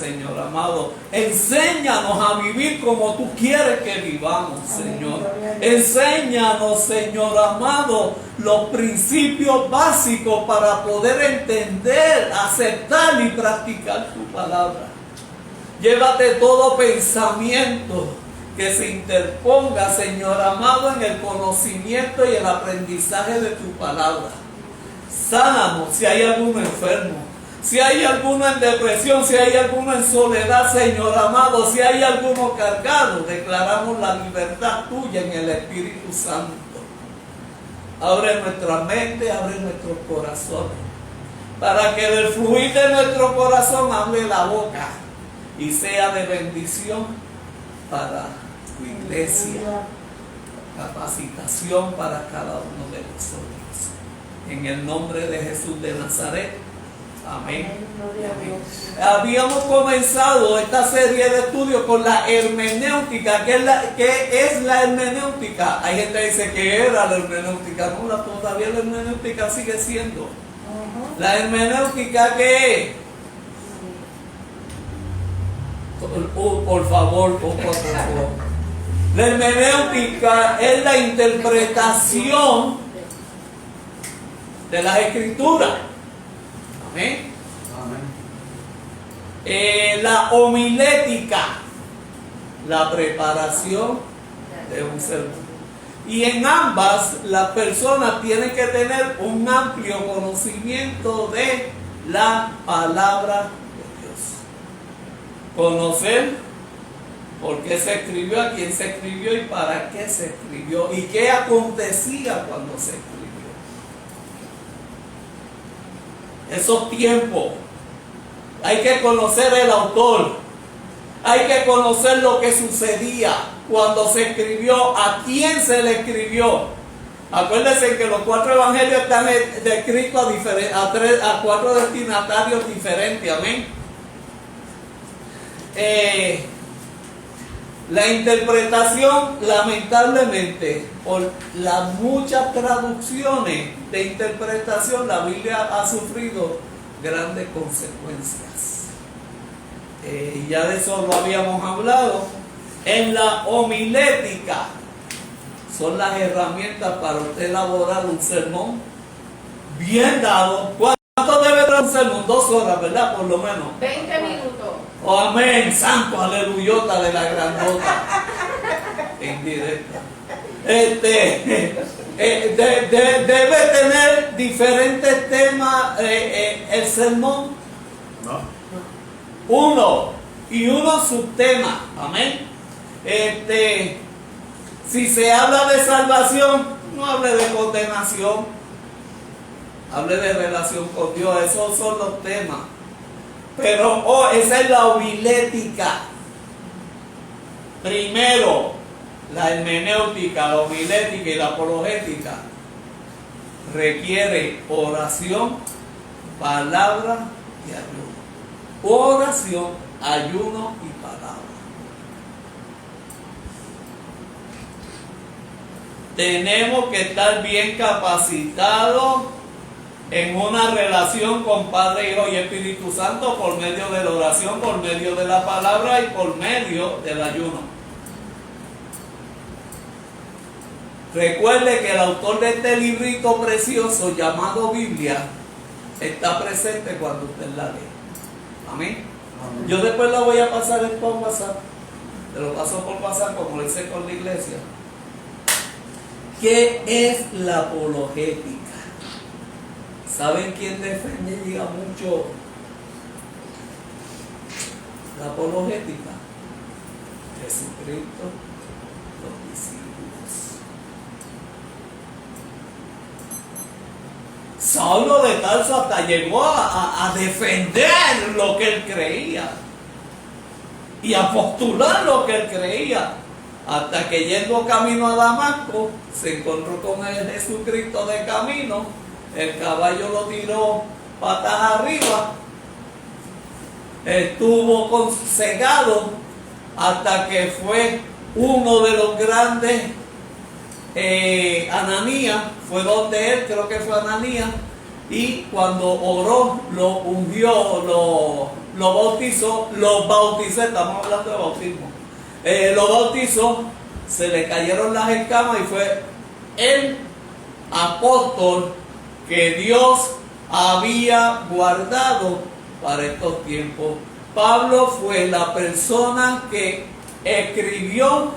Señor amado. Enséñanos a vivir como tú quieres que vivamos, Señor. Enséñanos, Señor amado, los principios básicos para poder entender, aceptar y practicar tu palabra. Llévate todo pensamiento que se interponga, Señor amado, en el conocimiento y el aprendizaje de tu palabra. Sánanos si hay alguno enfermo, si hay alguno en depresión, si hay alguno en soledad, Señor amado, si hay alguno cargado, declaramos la libertad tuya en el Espíritu Santo. Abre nuestra mente, abre nuestros corazones, para que del fluir de nuestro corazón hable la boca y sea de bendición para tu iglesia, capacitación para cada uno de nosotros. En el nombre de Jesús de Nazaret. Amén. Habíamos comenzado esta serie de estudios con la hermenéutica. ¿Qué es la hermenéutica? Hay gente que dice que era la hermenéutica. No, todavía la hermenéutica sigue siendo. La hermenéutica, ¿qué es? Por favor. La hermenéutica es la interpretación de las escrituras. Amén. La homilética, la preparación de un sermón. Y en ambas las personas tienen que tener un amplio conocimiento de la palabra de Dios. Conocer por qué se escribió, a quién se escribió y para qué se escribió y qué acontecía cuando se escribió. Esos tiempos, hay que conocer el autor, hay que conocer lo que sucedía cuando se escribió, a quién se le escribió. Acuérdense que los 4 evangelios están descritos a 4 destinatarios diferentes, amén. La interpretación, lamentablemente, por las muchas traducciones de interpretación, la Biblia ha sufrido grandes consecuencias. Ya de eso lo habíamos hablado. En la homilética son las herramientas para usted elaborar un sermón bien dado. ¿Cuánto debe durar un sermón? 2 horas, ¿verdad? Por lo menos. 20 minutos. Oh, amén, santo, aleluyota de la grandota. Indirecta. Debe tener diferentes temas el sermón. Uno subtema. Amén. Si se habla de salvación, no hable de condenación. Hable de relación con Dios. Esos son los temas. Pero esa es la homilética. Primero, la hermenéutica, la homilética y la apologética requiere oración, palabra y ayuno. Oración, ayuno y palabra. Tenemos que estar bien capacitados en una relación con Padre, Hijo y Espíritu Santo por medio de la oración, por medio de la palabra y por medio del ayuno. Recuerde que el autor de este librito precioso llamado Biblia está presente cuando usted la lee. Amén. Yo después la voy a pasar por WhatsApp. Te lo paso por WhatsApp como lo hice con la iglesia. ¿Qué es la apologética? ¿Saben quién defiende y diga mucho la apologética? Jesucristo, los discípulos. Saulo de Tarso hasta llegó a defender lo que él creía y a postular lo que él creía, hasta que yendo camino a Damasco se encontró con el Jesucristo de camino. El caballo lo tiró patas arriba, estuvo cegado hasta que fue uno de los grandes, Ananías, fue donde él, creo que fue Ananías, y cuando oró, lo ungió, lo lo bautizó, los bauticé, estamos hablando de bautismo, lo bautizó, se le cayeron las escamas y fue el apóstol que Dios había guardado para estos tiempos. Pablo fue la persona que escribió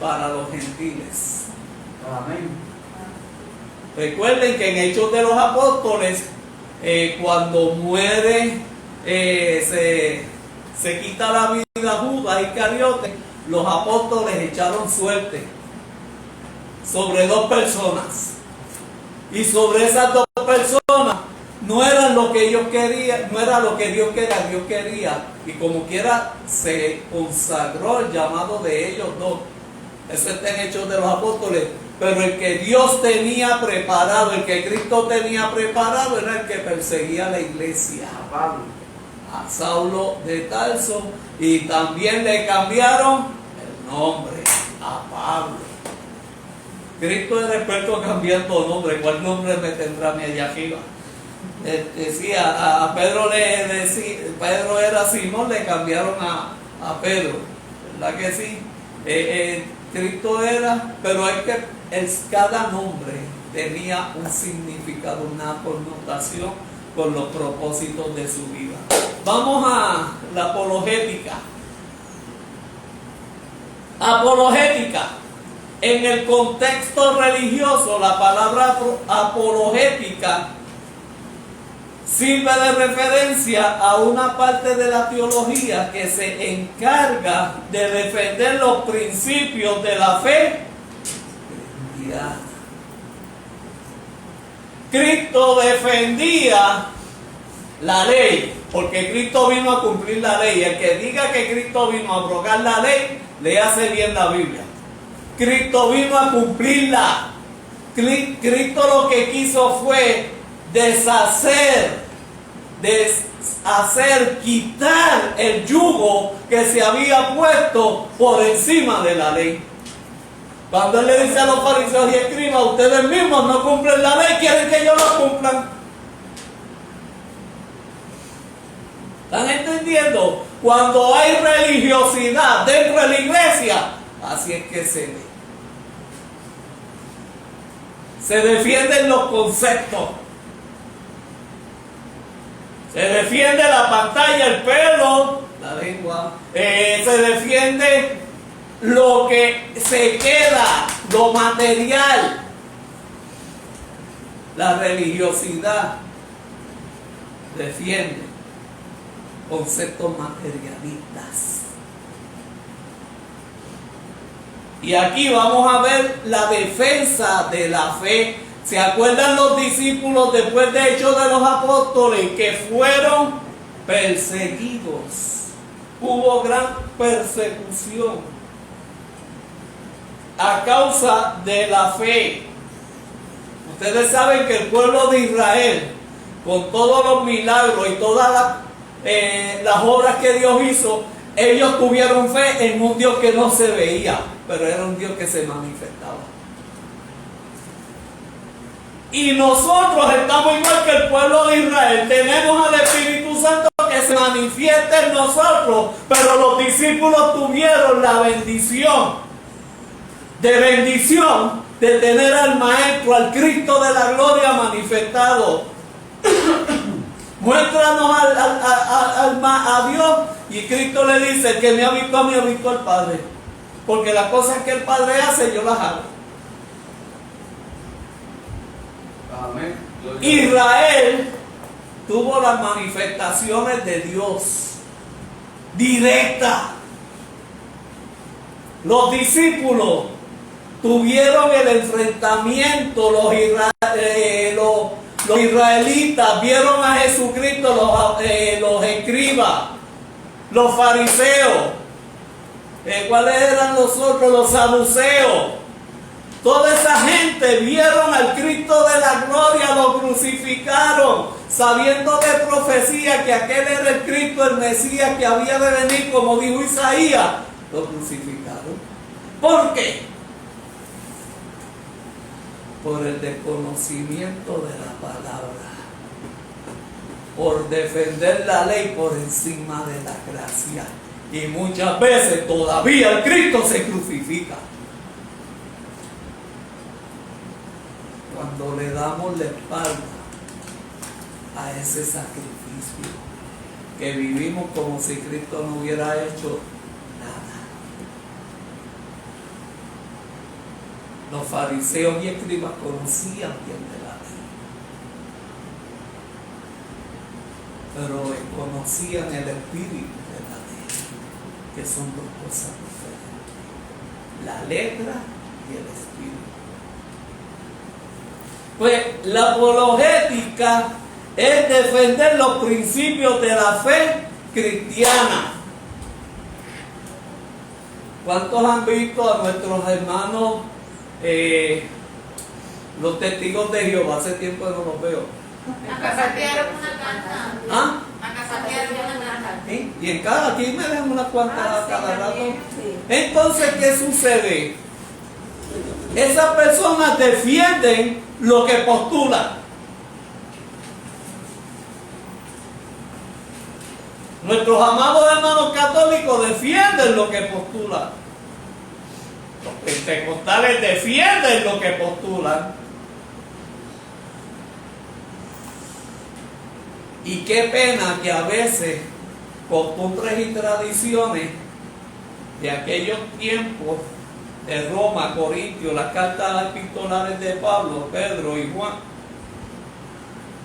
para los gentiles. Amén. Recuerden que en Hechos de los Apóstoles, cuando muere, se quita la vida Judas Iscariote, los apóstoles echaron suerte sobre 2 personas. Y sobre esas 2 personas no eran lo que ellos querían, no era lo que Dios quería. Y como quiera se consagró el llamado de ellos 2. Eso está en Hechos de los Apóstoles. Pero el que Dios tenía preparado, el que Cristo tenía preparado, era el que perseguía a la iglesia. A Pablo. A Saulo de Tarso. Y también le cambiaron el nombre a Pablo. Cristo era experto cambiando nombre. ¿Cuál nombre me tendrá mi allá arriba? Decía, a Pedro Pedro era Simón, le cambiaron a Pedro. ¿Verdad que sí? Cristo era, pero es que cada nombre tenía un significado, una connotación con los propósitos de su vida. Vamos a la apologética. Apologética. En el contexto religioso, la palabra apologética sirve de referencia a una parte de la teología que se encarga de defender los principios de la fe cristiana. Cristo defendía la ley, porque Cristo vino a cumplir la ley. El que diga que Cristo vino a abrogar la ley, le hace bien la Biblia. Cristo vino a cumplirla. Cristo lo que quiso fue quitar el yugo que se había puesto por encima de la ley. Cuando él le dice a los fariseos y escribas, ustedes mismos no cumplen la ley, quieren que ellos la cumplan. ¿Están entendiendo? Cuando hay religiosidad dentro de la iglesia, así es que se ve. Se defienden los conceptos. Se defiende la pantalla, el pelo, la lengua. Se defiende lo que se queda, lo material. La religiosidad defiende conceptos materialistas. Y aquí vamos a ver la defensa de la fe. ¿Se acuerdan los discípulos después de Hechos de los Apóstoles que fueron perseguidos? Hubo gran persecución a causa de la fe. Ustedes saben que el pueblo de Israel, con todos los milagros y todas las obras que Dios hizo, ellos tuvieron fe en un Dios que no se veía, pero era un Dios que se manifestaba. Y nosotros estamos igual que el pueblo de Israel. Tenemos al Espíritu Santo que se manifiesta en nosotros, pero los discípulos tuvieron la bendición de tener al Maestro, al Cristo de la gloria manifestado. Muéstranos a Dios. Y Cristo le dice, el que me ha visto a mí, ha visto al Padre. Porque las cosas que el Padre hace, yo las hago. Amén. Israel tuvo las manifestaciones de Dios directa. Los discípulos tuvieron el enfrentamiento. Los israelitas vieron a Jesucristo, los escribas, los fariseos. ¿Cuáles eran los otros? Los saduceos. Toda esa gente vieron al Cristo de la gloria, lo crucificaron, sabiendo de profecía que aquel era el Cristo, el Mesías que había de venir, como dijo Isaías. Lo crucificaron. ¿Por qué? Por el desconocimiento de la palabra. por defender la ley por encima de la gracia. Y muchas veces todavía el Cristo se crucifica. Cuando le damos la espalda a ese sacrificio, que vivimos como si Cristo no hubiera hecho nada. Los fariseos y escribas conocían bien de la ley, pero conocían el espíritu de la ley, que son dos cosas diferentes: la letra y el espíritu. Pues la apologética es defender los principios de la fe cristiana. ¿Cuántos han visto a nuestros hermanos, los testigos de Jehová? Hace tiempo que no los veo. A casatear una carta. ¿Ah? A casatear una carta. ¿Sí? Y en cada, aquí me dejan unas cuantas a cada rato. Sí. Entonces, ¿qué sucede? Esas personas defienden lo que postulan. Nuestros amados hermanos católicos defienden lo que postulan. Los pentecostales defienden lo que postulan. Y qué pena que a veces costumbres y tradiciones de aquellos tiempos de Roma, Corintios, las cartas epistolares de Pablo, Pedro y Juan,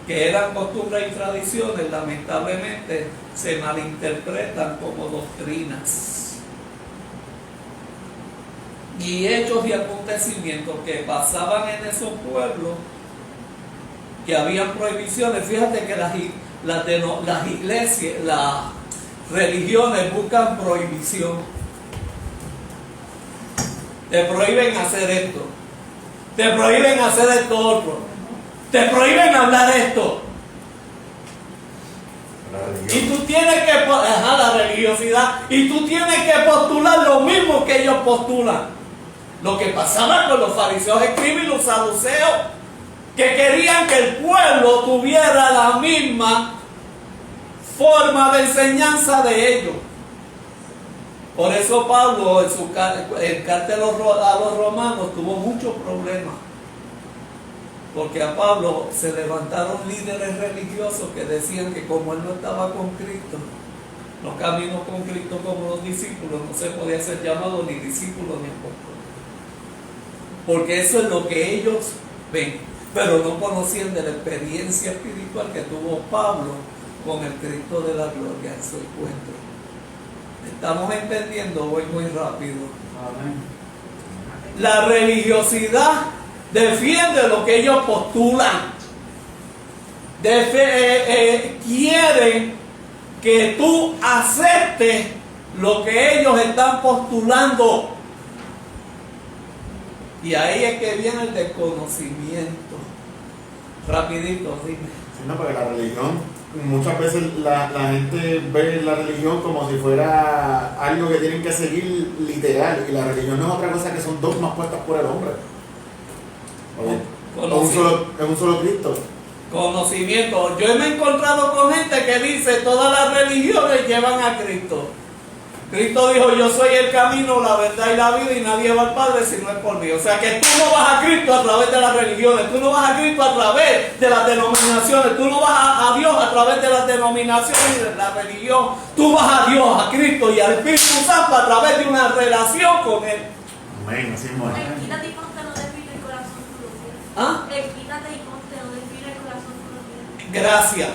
que eran costumbres y tradiciones, lamentablemente se malinterpretan como doctrinas. Y hechos y acontecimientos que pasaban en esos pueblos, que habían prohibiciones. Fíjate que las iglesias, las religiones buscan prohibición. Te prohíben hacer esto, te prohíben hacer esto otro, te prohíben hablar esto. Y tú tienes que, la religiosidad, y tú tienes que postular lo mismo que ellos postulan. Lo que pasaba con los fariseos, escribas y los saduceos, que querían que el pueblo tuviera la misma forma de enseñanza de ellos. Por eso Pablo en su carta a los romanos tuvo muchos problemas, porque a Pablo se levantaron líderes religiosos que decían que como él no estaba con Cristo, no caminó con Cristo como los discípulos, no se podía ser llamado ni discípulo ni apóstol, porque eso es lo que ellos ven, pero no conocían de la experiencia espiritual que tuvo Pablo con el Cristo de la gloria en su encuentro. Estamos entendiendo, voy muy rápido. Amén. La religiosidad defiende lo que ellos postulan. Quieren que tú aceptes lo que ellos están postulando. Y ahí es que viene el desconocimiento. Rapidito, dime. Sí, no, porque la religión, muchas veces la gente ve la religión como si fuera algo que tienen que seguir literal, y la religión no es otra cosa que son dogmas puestas por el hombre. Es un solo Cristo. Conocimiento. Yo me he encontrado con gente que dice todas las religiones llevan a Cristo. Cristo dijo: yo soy el camino, la verdad y la vida, y nadie va al Padre si no es por mí. O sea que tú no vas a Cristo a través de las religiones, tú no vas a Cristo a través de las denominaciones, tú no vas a Dios a través de las denominaciones y de la religión. Tú vas a Dios, a Cristo y al Espíritu Santo a través de una relación con Él. Amén, así es. El quítate y ponte no define el corazón tú lo quieres. ¿Ah? El quítate y ponte no define el corazón tú lo quieres. Gracias.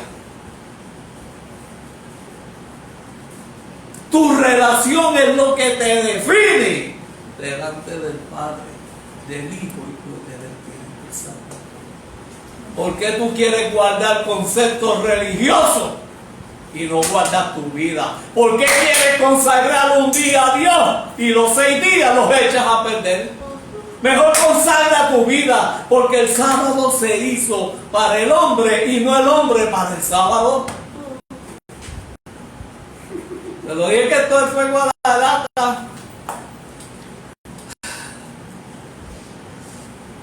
Tu relación es lo que te define delante del Padre, del Hijo y del Espíritu Santo. ¿Por qué tú quieres guardar conceptos religiosos y no guardas tu vida? ¿Por qué quieres consagrar un día a Dios y los 6 días los echas a perder? Mejor consagra tu vida, porque el sábado se hizo para el hombre y no el hombre para el sábado. Te lo dije que todo el fuego a la lata.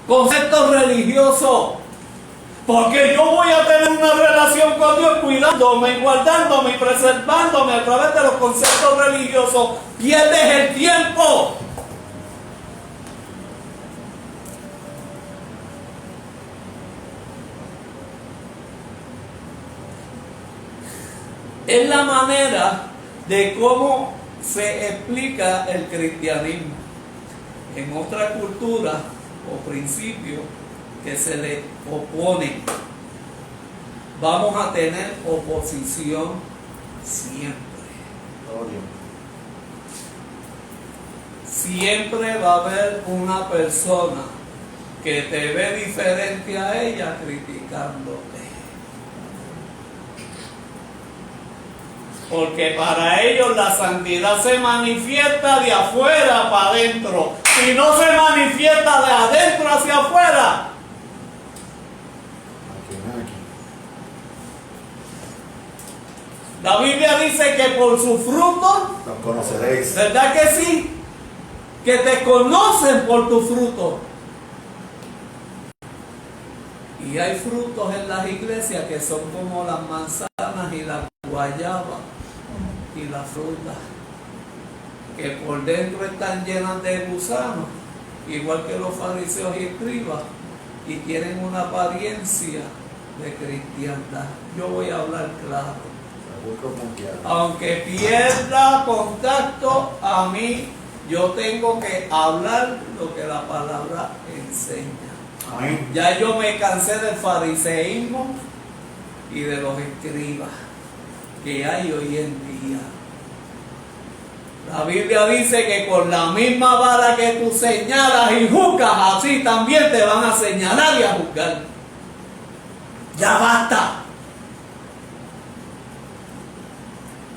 Conceptos religiosos. Porque yo voy a tener una relación con Dios cuidándome, guardándome y preservándome a través de los conceptos religiosos. Pierdes el tiempo. Es la manera de cómo se explica el cristianismo. En otra cultura o principio que se le oponen, vamos a tener oposición siempre. Siempre va a haber una persona que te ve diferente a ella criticándote. Porque para ellos la santidad se manifiesta de afuera para adentro. Si no se manifiesta de adentro hacia afuera. La Biblia dice que por sus frutos los conoceréis. ¿Verdad que sí? Que te conocen por tus frutos. Y hay frutos en las iglesias que son como las manzanas y la guayaba y la fruta, que por dentro están llenas de gusanos, igual que los fariseos y escribas, y tienen una apariencia de cristiandad. Yo voy a hablar claro. Aunque pierda contacto, a mí yo tengo que hablar lo que la palabra enseña. Amén. Ya yo me cansé del fariseísmo y de los escribas que hay hoy en día. La Biblia dice que con la misma vara que tú señalas y juzgas, así también te van a señalar y a juzgar. Ya basta.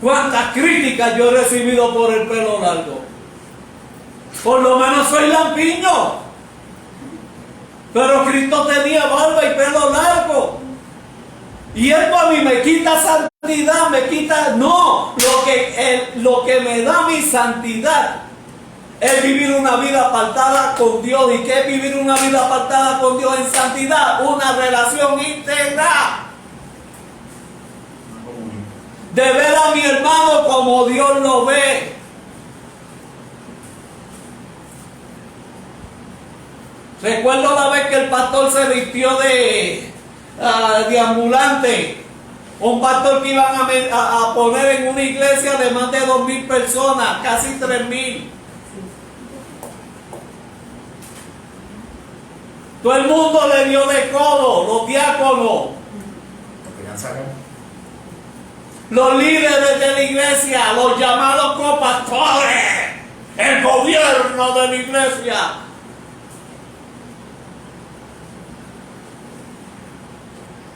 ¿Cuántas críticas yo he recibido por el pelo largo? Por lo menos soy lampiño. Pero Cristo tenía barba y pelo largo. Y Él para mí me quita santidad, me quita... No, lo que me da mi santidad es vivir una vida apartada con Dios. ¿Y qué es vivir una vida apartada con Dios en santidad? Una relación íntegra. De ver a mi hermano como Dios lo ve. Recuerdo la vez que el pastor se vistió de ambulante. Un pastor que iban a poner en una iglesia de más de 2,000 personas, casi 3,000. Todo el mundo le dio de codo, los diáconos, los líderes de la iglesia, los llamados copastores, el gobierno de la iglesia.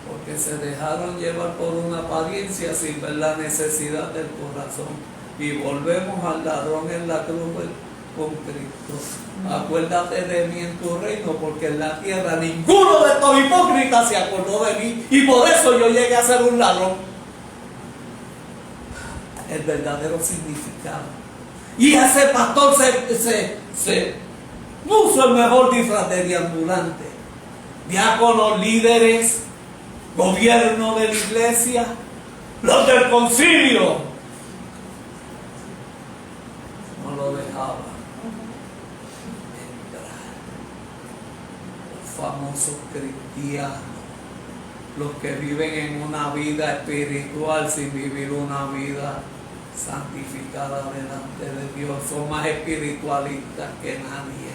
Porque se dejaron llevar por una apariencia sin ver la necesidad del corazón. Y volvemos al ladrón en la cruz con Cristo. Acuérdate de mí en tu reino, porque en la tierra ninguno de estos hipócritas se acordó de mí. Y por eso yo llegué a ser un ladrón. El verdadero significado. Y ese pastor se puso el mejor disfraz de deambulante. Diáconos, líderes, gobierno de la iglesia, los del concilio, no lo dejaban entrar. Los famosos cristianos, los que viven en una vida espiritual sin vivir una vida santificada delante de Dios, son más espiritualistas que nadie.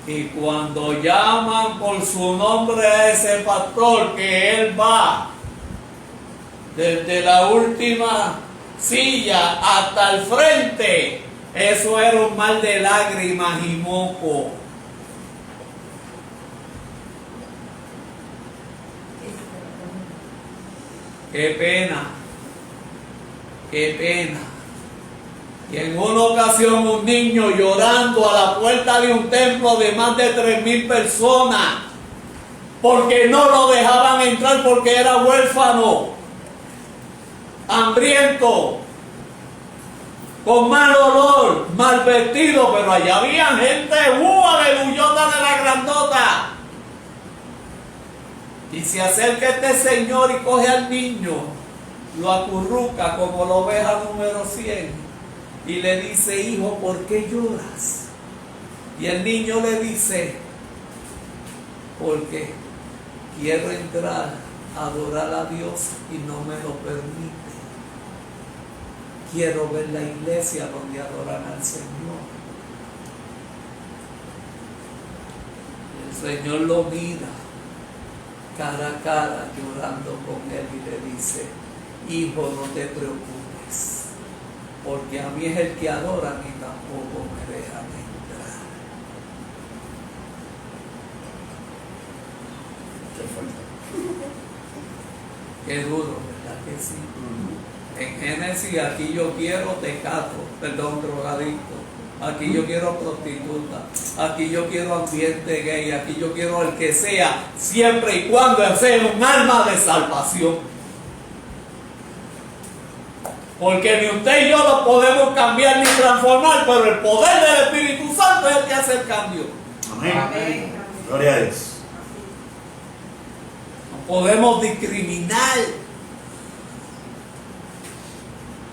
Y cuando llaman por su nombre a ese pastor, que él va desde la última silla hasta el frente, eso era un mar de lágrimas y moco. Qué pena, qué pena. Y en una ocasión un niño llorando a la puerta de un templo de más de 3,000 personas, porque no lo dejaban entrar porque era huérfano, hambriento, con mal olor, mal vestido, pero allá había gente, ¡aleluyota de la grandota! Y se acerca este señor y coge al niño, lo acurruca como la oveja número 100 y le dice: hijo, ¿por qué lloras? Y el niño le dice: porque quiero entrar a adorar a Dios y no me lo permite. Quiero ver la iglesia donde adoran al Señor. Y el Señor lo mira cara a cara, llorando con él, y le dice: hijo, no te preocupes, porque a mí es el que adoran y tampoco me dejan entrar. Qué duro, ¿verdad que sí? En Génesis, aquí yo quiero tecato, perdón, drogadicto. Aquí yo quiero prostituta. Aquí yo quiero ambiente gay. Aquí yo quiero el que sea, siempre y cuando sea un alma de salvación. Porque ni usted y yo lo podemos cambiar ni transformar, pero el poder del Espíritu Santo es el que hace el cambio. Amén. Amén. Gloria a Dios. No podemos discriminar.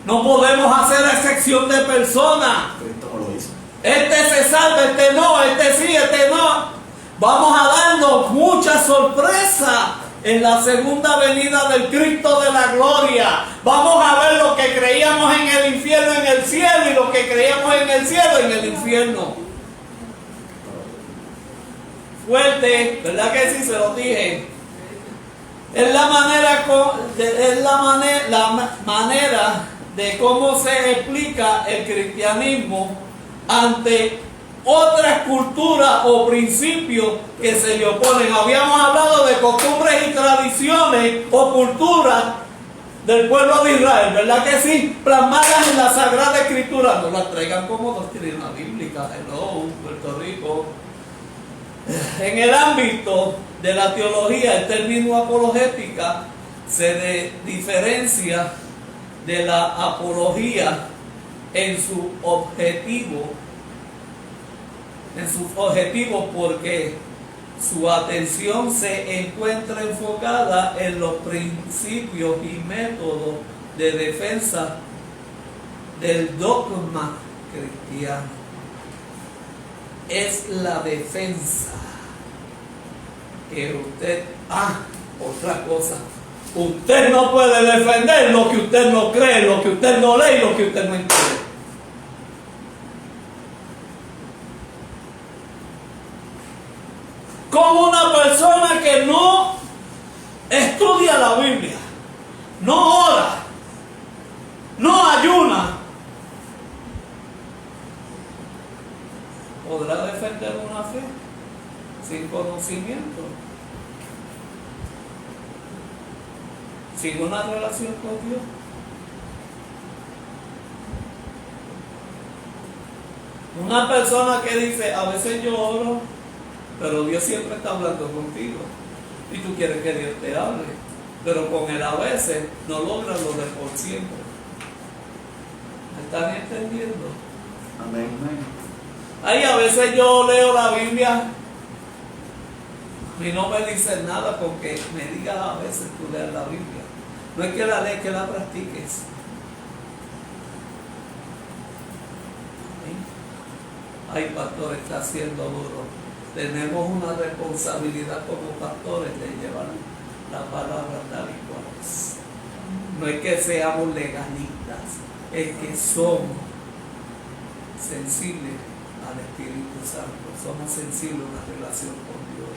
No podemos hacer excepción de personas. Cristo no lo hizo. Este se salva, este no, este sí, este no. Vamos a darnos mucha sorpresa en la segunda venida del Cristo de la gloria. Vamos a ver lo que creíamos en el infierno en el cielo y lo que creíamos en el cielo en el infierno. Fuerte, ¿verdad que sí? Se lo dije. Es la manera de cómo se explica el cristianismo ante otras culturas o principios que se le oponen. Habíamos hablado de costumbres y tradiciones o culturas del pueblo de Israel, ¿verdad que sí? Plasmadas en la Sagrada Escritura. No las traigan como doctrina bíblica. Hello, Puerto Rico. En el ámbito de la teología, el término apologética se diferencia de la apología en su objetivo, porque su atención se encuentra enfocada en los principios y métodos de defensa del dogma cristiano. Es la defensa que usted... otra cosa. Usted no puede defender lo que usted no cree, lo que usted no lee y lo que usted no entiende. Como una persona que no estudia la Biblia, no ora, no ayuna, podrá defender una fe sin conocimiento, sin una relación con Dios. Una persona que dice: a veces yo oro, pero Dios siempre está hablando contigo y tú quieres que Dios te hable, pero con él a veces no logras lo de por siempre. ¿Me están entendiendo? Amén. Ahí a veces yo leo la Biblia y no me dicen nada con que me digas a veces tú leas la Biblia. No es que la lees, que la practiques. Ay, pastor, está siendo duro. Tenemos una responsabilidad como pastores de llevar la palabra tal y cual es. No es que seamos legalistas, es que somos sensibles al Espíritu Santo, somos sensibles a una relación con Dios.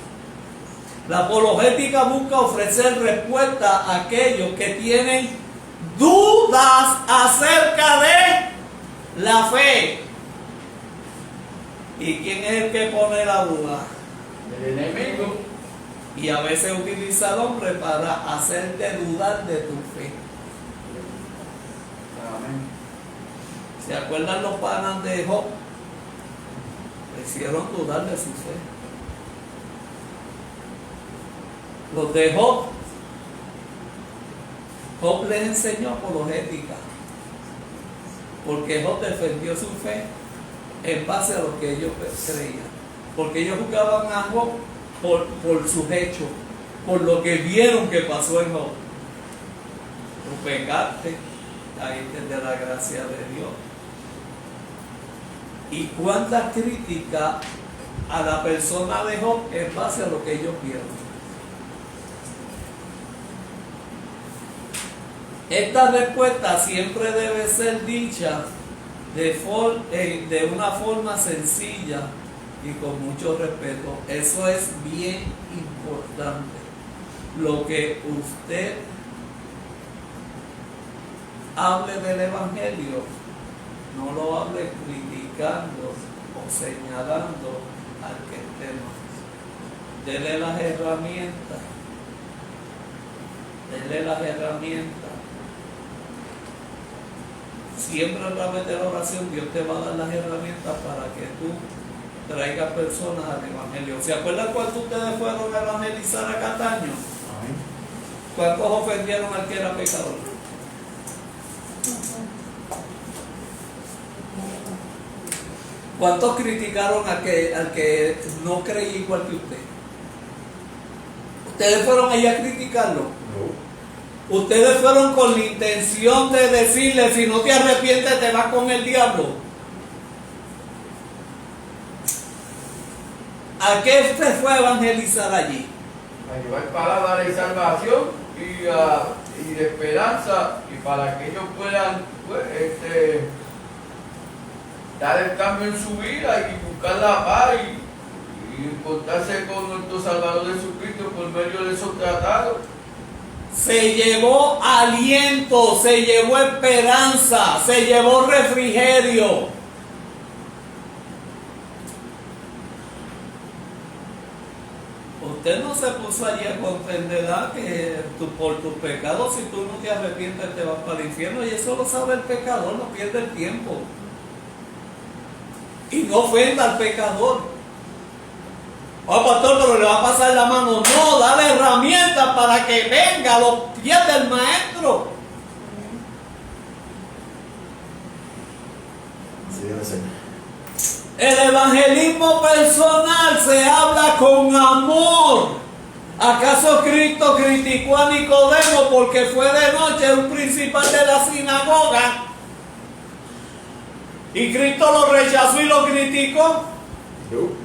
La apologética busca ofrecer respuesta a aquellos que tienen dudas acerca de la fe. ¿Y quién es el que pone la duda? El enemigo. Y a veces utiliza al hombre para hacerte dudar de tu fe. Amén. ¿Se acuerdan los panas de Job? Le hicieron dudar de su fe. Los de Job les enseñó apologética, porque Job defendió su fe en base a lo que ellos creían, porque ellos juzgaban a Job por sus hechos, por lo que vieron que pasó en Job. Tú pecaste, caíste de la gracia de Dios. ¿Y cuánta crítica a la persona de Job en base a lo que ellos vieron? Esta respuesta siempre debe ser dicha de una forma sencilla y con mucho respeto. Eso es bien importante. Lo que usted hable del Evangelio, no lo hable criticando o señalando al que esté mal. Dele las herramientas. Dele las herramientas. Siempre a través de la oración Dios te va a dar las herramientas para que tú traigas personas al Evangelio. ¿Se acuerdan cuando ustedes fueron a evangelizar a Cataño? ¿Cuántos ofendieron al que era pecador? ¿Cuántos criticaron al que no creía igual que usted? ¿Ustedes fueron allá a criticarlo? No. Ustedes fueron con la intención de decirle, si no te arrepientes te vas con el diablo. ¿A qué usted fue a evangelizar allí? A llevar palabra de salvación y de esperanza, y para que ellos puedan pues, dar el cambio en su vida y buscar la paz y encontrarse con nuestro Salvador Jesucristo por medio de esos tratados. Se llevó aliento, se llevó esperanza, se llevó refrigerio. Usted no se puso allí a comprender que por tus pecados, si tú no te arrepientes, te vas para el infierno. Y eso lo sabe el pecador, no pierde el tiempo. Y no ofenda al pecador. Oh, pastor, pero le va a pasar la mano. No, dale herramientas para que venga a los pies del maestro. Sí, debe ser. El evangelismo personal se habla con amor. ¿Acaso Cristo criticó a Nicodemo porque fue de noche un principal de la sinagoga? ¿Y Cristo lo rechazó y lo criticó? No.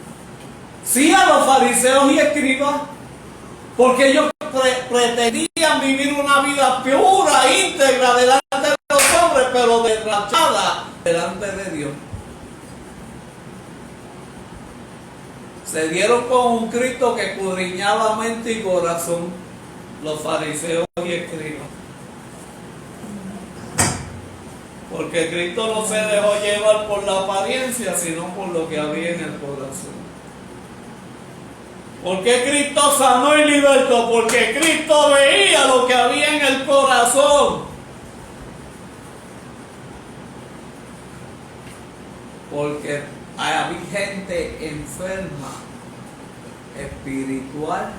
Sí, a los fariseos y escribas, porque ellos pretendían vivir una vida pura, íntegra delante de los hombres, pero derrachada delante de Dios. Se dieron con un Cristo que escudriñaba mente y corazón, los fariseos y escribas. Porque Cristo no se dejó llevar por la apariencia, sino por lo que había en el corazón. ¿Por qué Cristo sanó y libertó? Porque Cristo veía lo que había en el corazón. Porque había gente enferma espiritualmente,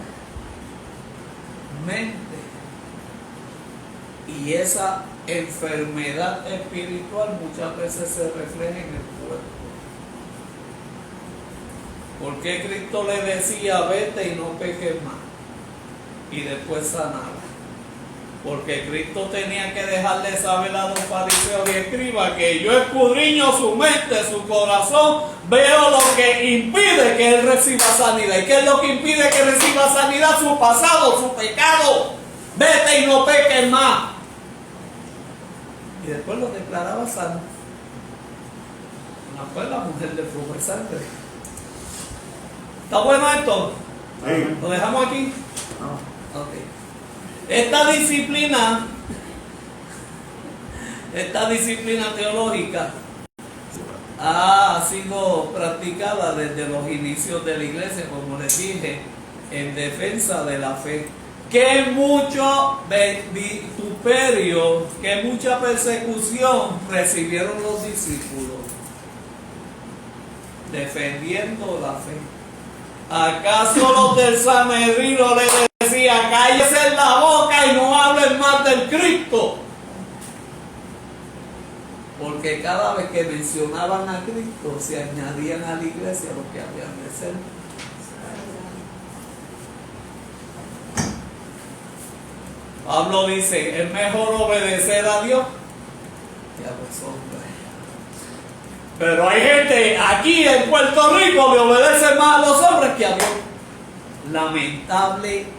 y esa enfermedad espiritual muchas veces se refleja en el cuerpo. ¿Por qué Cristo le decía vete y no peques más? Y después sanaba. Porque Cristo tenía que dejarle saber a los fariseos y escribas que yo escudriño su mente, su corazón, veo lo que impide que él reciba sanidad. ¿Y qué es lo que impide que reciba sanidad? Su pasado, su pecado. Vete y no peques más. Y después lo declaraba sano. Una fue la mujer del flujo de sangre. ¿Está bueno esto? Sí. ¿Lo dejamos aquí? No. Ok. Esta disciplina teológica ha sido practicada desde los inicios de la iglesia, como les dije, en defensa de la fe. Que mucho vituperio, que mucha persecución recibieron los discípulos defendiendo la fe. ¿Acaso los del Sanedrino le decían cállese en la boca y no hablen más del Cristo? Porque cada vez que mencionaban a Cristo se añadían a la iglesia lo que habían de ser. Pablo dice, es mejor obedecer a Dios que a los hombres. Pero hay gente aquí en Puerto Rico que obedece más a los hombres que a Dios. Lamentablemente.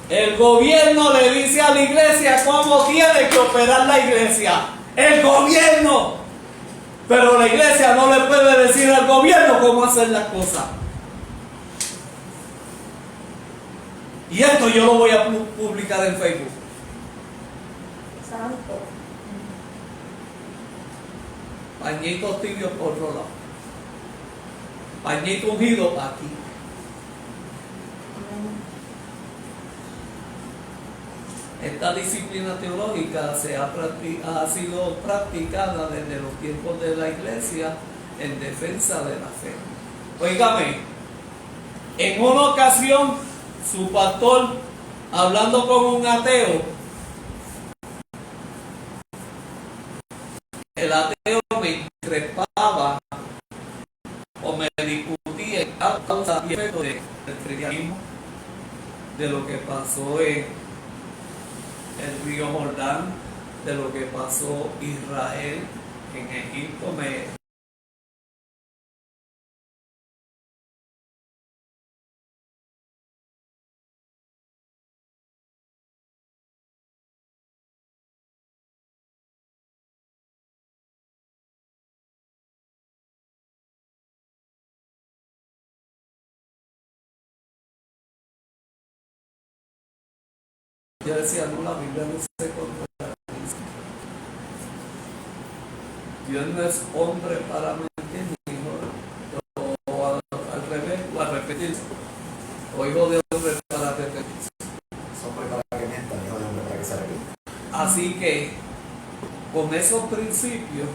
El gobierno le dice a la iglesia cómo tiene que operar la iglesia. El gobierno. Pero la iglesia no le puede decir al gobierno cómo hacer las cosas. Y esto yo lo voy a publicar en Facebook. Santo. Pañitos tibios por otro lado. Pañito ungido aquí. Esta disciplina teológica ha sido practicada desde los tiempos de la iglesia en defensa de la fe. Óigame, en una ocasión su pastor, hablando con un ateo, el ateo me increpaba o me discutía en causa y efecto del cristianismo, de lo que pasó en el río Jordán, de lo que pasó Israel en Egipto. Yo decía, no, la Biblia no se contradice. Dios no es hombre para mentir, ni hijo, o al revés, o a repetirse, o hijo de hombre para repetirse. Es hombre para que mienta, hijo de hombre para que se arrepienta. Así que, con esos principios,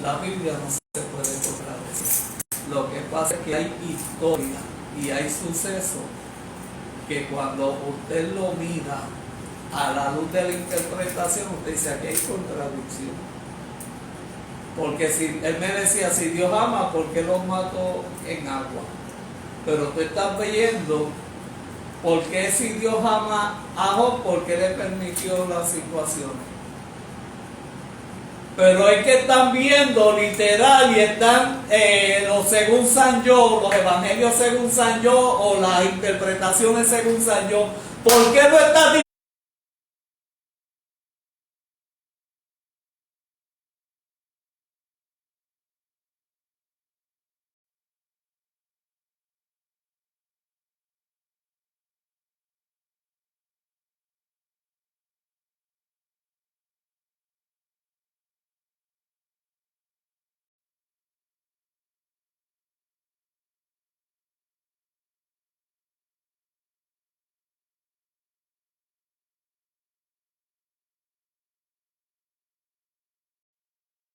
la Biblia no se puede contradecir. Lo que pasa es que hay historia y hay sucesos que cuando usted lo mira a la luz de la interpretación, usted dice, aquí hay contradicción. Porque si él me decía, si Dios ama, ¿por qué los mató en agua? Pero tú estás viendo, ¿por qué si Dios ama a Job, por qué le permitió las situaciones? Pero es que están viendo literal y están los según San Yo, los evangelios según San Yo o las interpretaciones según San Yo. ¿Por qué no estás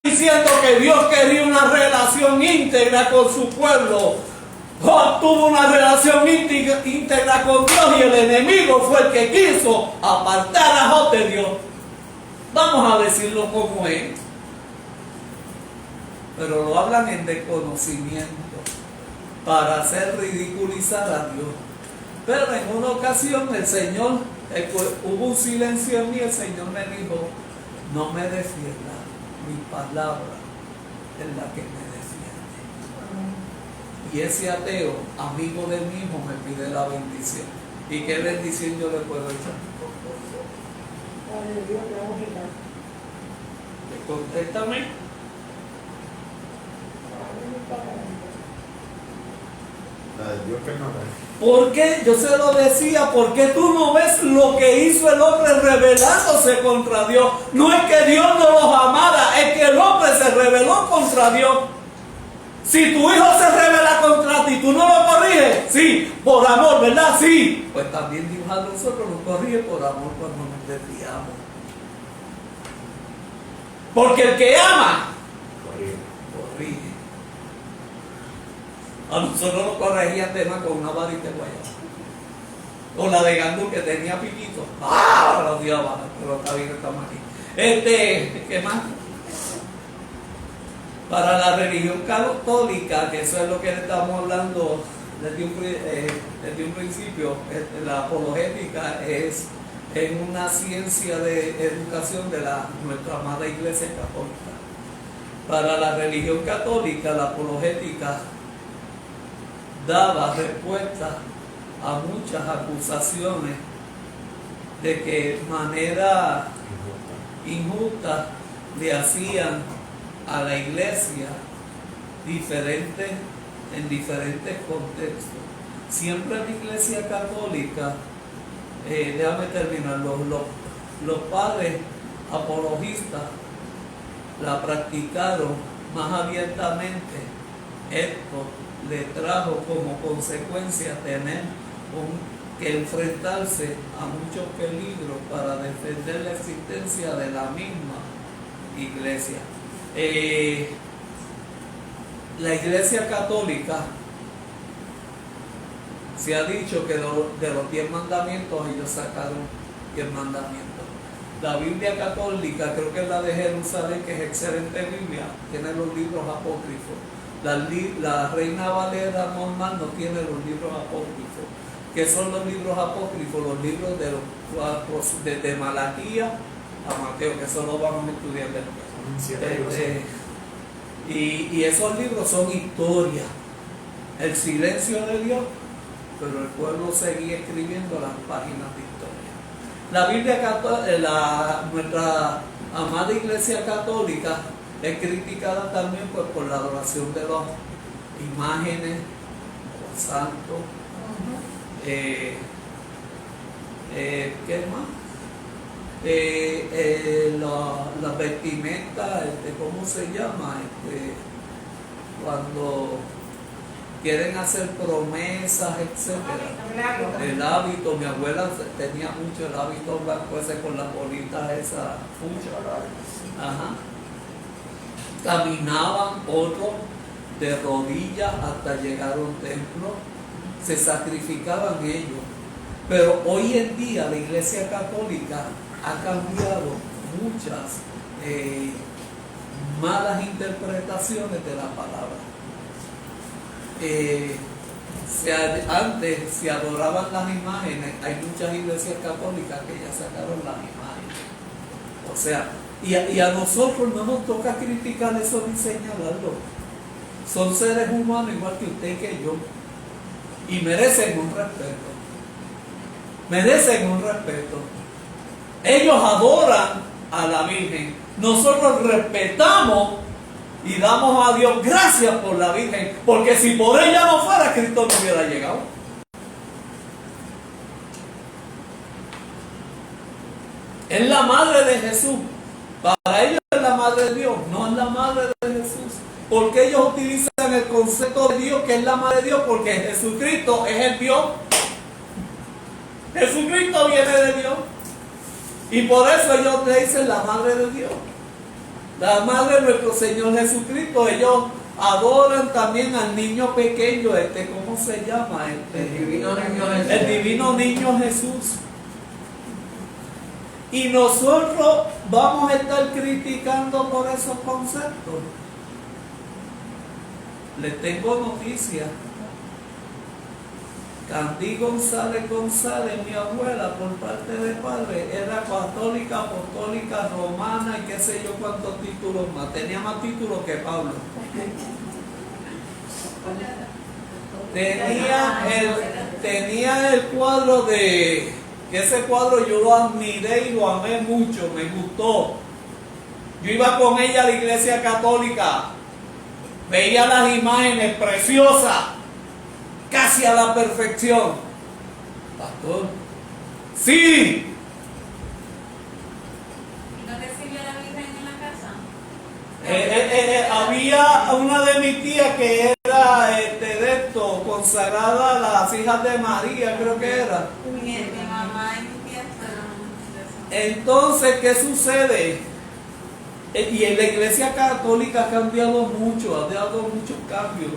diciendo que Dios quería una relación íntegra con su pueblo? Job tuvo una relación íntegra con Dios y el enemigo fue el que quiso apartar a Job de Dios. Vamos a decirlo como es. Pero lo hablan en desconocimiento para hacer ridiculizar a Dios. Pero en una ocasión el Señor, hubo un silencio en mí, el Señor me dijo, no me defienda, mi palabra es la que me defiende. Y ese ateo, amigo de mi hijo, me pide la bendición. ¿Y qué bendición yo le puedo echar? Contéstame. La de Dios que no ve. ¿Por qué? Yo se lo decía, ¿por qué tú no ves lo que hizo el hombre rebelándose contra Dios? No es que Dios no los amara, es que el hombre se rebeló contra Dios. Si tu hijo se rebela contra ti, ¿tú no lo corriges? Sí, por amor, ¿verdad? Sí. Pues también Dios a nosotros nos corrige por amor cuando nos desviamos. Porque el que ama, corrige. A nosotros nos corregía tema con una varita de guayaba. O la de Gandú que tenía piquito. ¡Ah! Lo odiaba, pero está bien, estamos aquí. ¿Qué más? Para la religión católica, que eso es lo que estamos hablando desde un principio, la apologética es una ciencia de educación de nuestra amada Iglesia Católica. Para la religión católica, la apologética daba respuesta a muchas acusaciones de que manera injusta le hacían a la Iglesia en diferentes contextos. Siempre la Iglesia Católica, déjame terminar, los padres apologistas la practicaron más abiertamente. Esto le trajo como consecuencia tener que enfrentarse a muchos peligros para defender la existencia de la misma Iglesia. La Iglesia Católica se ha dicho que de los 10 mandamientos ellos sacaron 10 mandamientos. La Biblia Católica, creo que es la de Jerusalén, que es excelente Biblia, tiene los libros apócrifos. La Reina Valera normal no tiene los libros apócrifos. ¿Qué son los libros apócrifos? Los libros de Malaquía a Mateo, que eso lo vamos a estudiar después. Y esos libros son historia, el silencio de Dios, pero el pueblo seguía escribiendo las páginas de historia. La Biblia, nuestra amada Iglesia Católica, es criticada también pues, por la adoración de las imágenes, los santos, ¿qué más? La vestimenta, ¿cómo se llama? Cuando quieren hacer promesas, etcétera. El hábito, mi abuela tenía mucho el hábito blanco ese con las bolitas esas, mucho. Ajá. Caminaban otros de rodillas hasta llegar a un templo, se sacrificaban ellos. Pero hoy en día la Iglesia Católica ha cambiado muchas malas interpretaciones de la palabra. Antes se adoraban las imágenes, hay muchas iglesias católicas que ya sacaron las imágenes. O sea, y a nosotros no nos toca criticar eso ni señalarlo. Son seres humanos igual que usted y que yo. Y merecen un respeto. Merecen un respeto. Ellos adoran a la Virgen. Nosotros respetamos y damos a Dios gracias por la Virgen. Porque si por ella no fuera, Cristo no hubiera llegado. Es la madre de Jesús. Para ellos es la madre de Dios, no es la madre de Jesús. Porque ellos utilizan el concepto de Dios, que es la madre de Dios, porque Jesucristo es el Dios. Jesucristo viene de Dios. Y por eso ellos le dicen la madre de Dios. La madre de nuestro Señor Jesucristo. Ellos adoran también al niño pequeño, ¿cómo se llama? El divino niño Jesús. El divino niño Jesús. Y nosotros vamos a estar criticando por esos conceptos. Les tengo noticias. Candy González, mi abuela, por parte de padre, era católica, apostólica, romana y qué sé yo cuántos títulos más. Tenía más títulos que Pablo. Tenía el cuadro de... Ese cuadro yo lo admiré y lo amé mucho, me gustó. Yo iba con ella a la iglesia católica, veía las imágenes preciosas, casi a la perfección. Pastor, sí. ¿No te sirvió la Virgen en la casa? Había una de mis tías que era de esto, consagrada a las hijas de María, creo que era. Mi mamá y mi tía fueron. Entonces, ¿qué sucede? Y en la iglesia católica ha cambiado mucho, ha dado muchos cambios.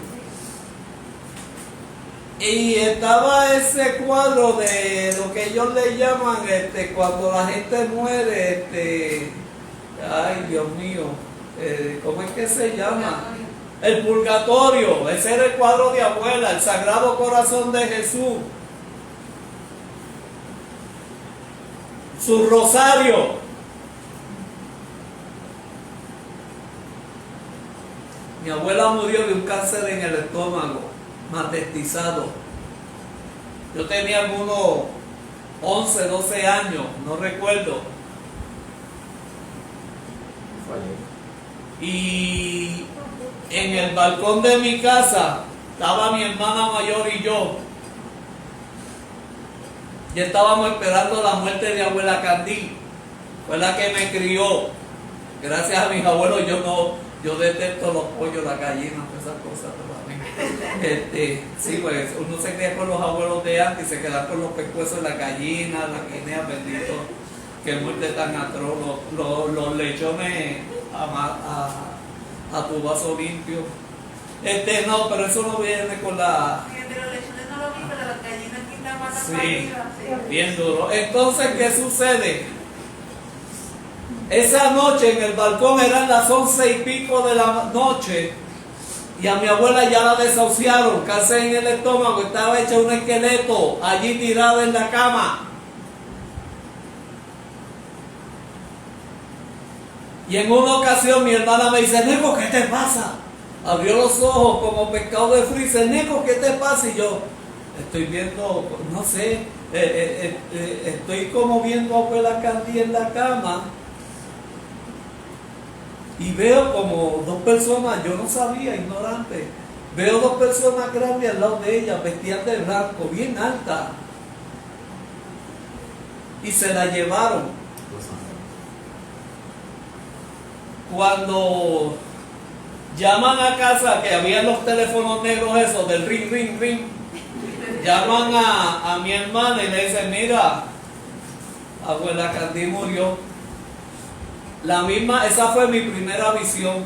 Y estaba ese cuadro de lo que ellos le llaman cuando la gente muere, ay Dios mío, ¿cómo es que se llama? el purgatorio, ese era el cuadro de abuela, el Sagrado Corazón de Jesús, su rosario. Mi abuela murió de un cáncer en el estómago, metastizado. Yo tenía algunos 11, 12 años, no recuerdo. Y en el balcón de mi casa estaba mi hermana mayor y yo. Y estábamos esperando la muerte de abuela Candí. Fue la que me crió. Gracias a mis abuelos yo detesto los pollos, las gallinas, esas cosas. Sí, pues uno se cría con los abuelos de antes y se queda con los pescuezos de las gallinas, las guineas, bendito. Que muerte tan atroz, los lechones a tu vaso limpio. No, pero eso no viene con la... De los lechones no lo vi, pero las gallinas quitan más Sí, arriba. Sí. bien duro. Entonces, ¿qué sucede? Esa noche en el balcón eran las 11 y pico de la noche y a mi abuela ya la desahuciaron, cáncer en el estómago, estaba hecha un esqueleto allí tirada en la cama. Y en una ocasión mi hermana me dice, Nico, ¿qué te pasa? Abrió los ojos como pescado de freezer, Nico, ¿qué te pasa? Y yo estoy viendo, no sé, estoy como viendo a abuela Candy en la cama. Y veo como dos personas, yo no sabía, ignorante, veo dos personas grandes al lado de ella, vestidas de blanco, bien altas. Y se la llevaron. Cuando llaman a casa, que había los teléfonos negros esos, del ring, ring, ring, llaman a mi hermana y le dicen, mira, abuela Candy murió. La misma, esa fue mi primera visión.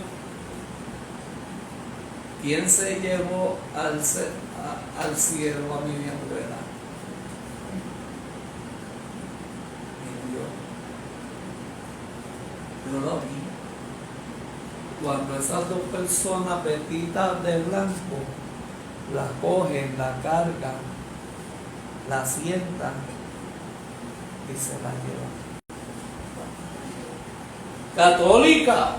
¿Quién se llevó al cielo a mi abuela? Mi Dios. Yo lo vi. Cuando esas dos personas vestidas de blanco la cogen, la cargan, la sientan y se la llevan. Católica.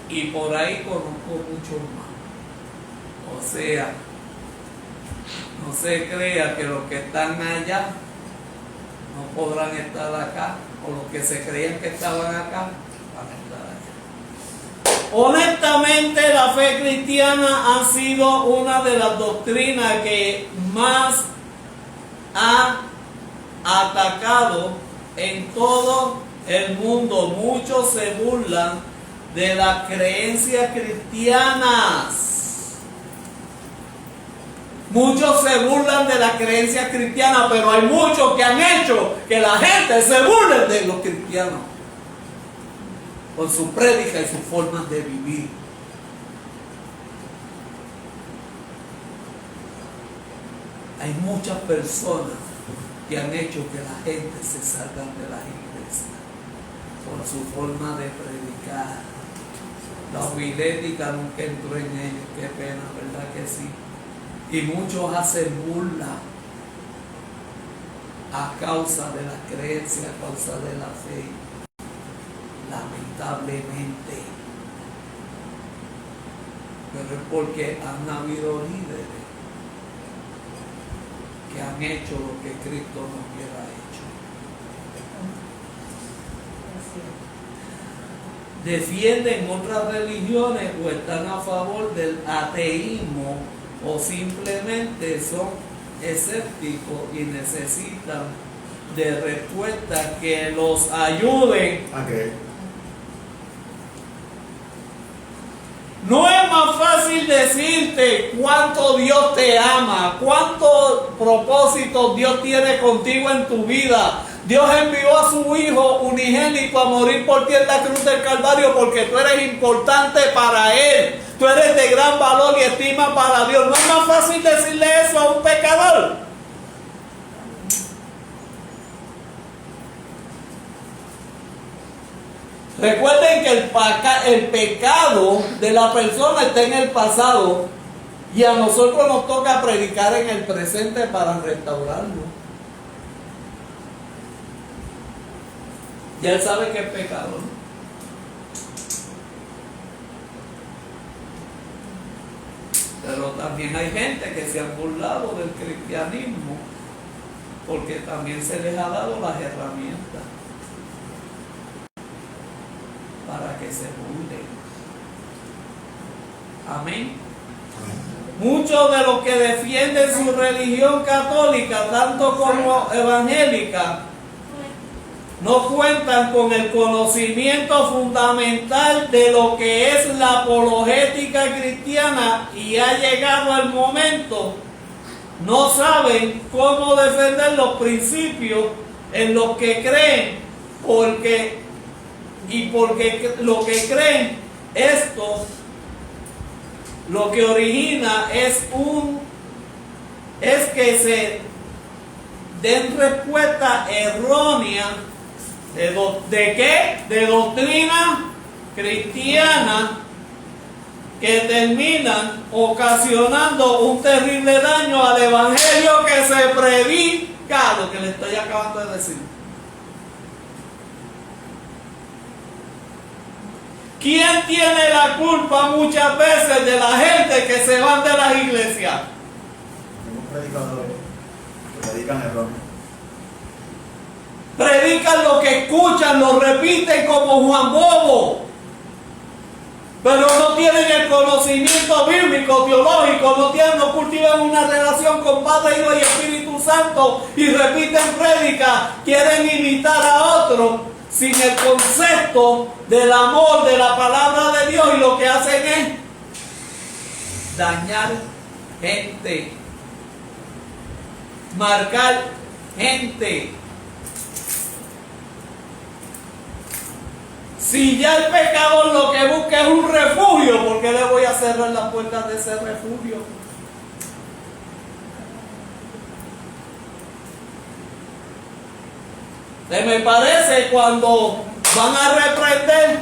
Y por ahí conozco mucho más. O sea, no se crea que los que están allá no podrán estar acá, o los que se creían que estaban acá van a estar allá. Honestamente, la fe cristiana ha sido una de las doctrinas que más ha atacado en todo el mundo. Muchos se burlan de las creencias cristianas. Muchos se burlan de las creencias cristianas, pero hay muchos que han hecho que la gente se burle de los cristianos con su prédica y sus formas de vivir. Hay muchas personas que han hecho que la gente se salga de las iglesias por su forma de predicar. La homilética nunca entró en ellos, qué pena, ¿verdad que sí? Y muchos hacen burla a causa de las creencias, a causa de la fe. Lamentablemente. Pero es porque han habido líderes que han hecho lo que Cristo no hubiera hecho. Defienden otras religiones o están a favor del ateísmo o simplemente son escépticos y necesitan de respuestas que los ayuden. Okay. No es más fácil decirte cuánto Dios te ama, cuántos propósitos Dios tiene contigo en tu vida. Dios envió a su Hijo unigénito a morir por ti en la cruz del Calvario porque tú eres importante para Él. Tú eres de gran valor y estima para Dios. No es más fácil decirle eso a un pecador. Recuerden que el pecado de la persona está en el pasado y a nosotros nos toca predicar en el presente para restaurarlo. Ya él sabe que es pecado, ¿no? Pero también hay gente que se ha burlado del cristianismo porque también se les ha dado las herramientas para que se burlen. Amén. Muchos de los que defienden su religión católica, tanto como evangélica, no cuentan con el conocimiento fundamental de lo que es la apologética cristiana y ha llegado el momento. No saben cómo defender los principios en los que creen, porque lo que creen esto, lo que origina es que se den respuesta errónea ¿de qué? De doctrina cristiana que terminan ocasionando un terrible daño al evangelio que se predica, lo que le estoy acabando de decir. ¿Quién tiene la culpa muchas veces de la gente que se van de las iglesias? Tenemos predicadores que predican error. Predican lo que escuchan, lo repiten como Juan Bobo, pero no tienen el conocimiento bíblico, teológico, no cultivan una relación con Padre, Hijo y Espíritu Santo y repiten prédicas, quieren imitar a otros sin el concepto del amor, de la palabra de Dios, y lo que hacen es dañar gente, marcar gente. Si ya el pecador lo que busca es un refugio, ¿por qué le voy a cerrar las puertas de ese refugio? Me parece cuando van a reprender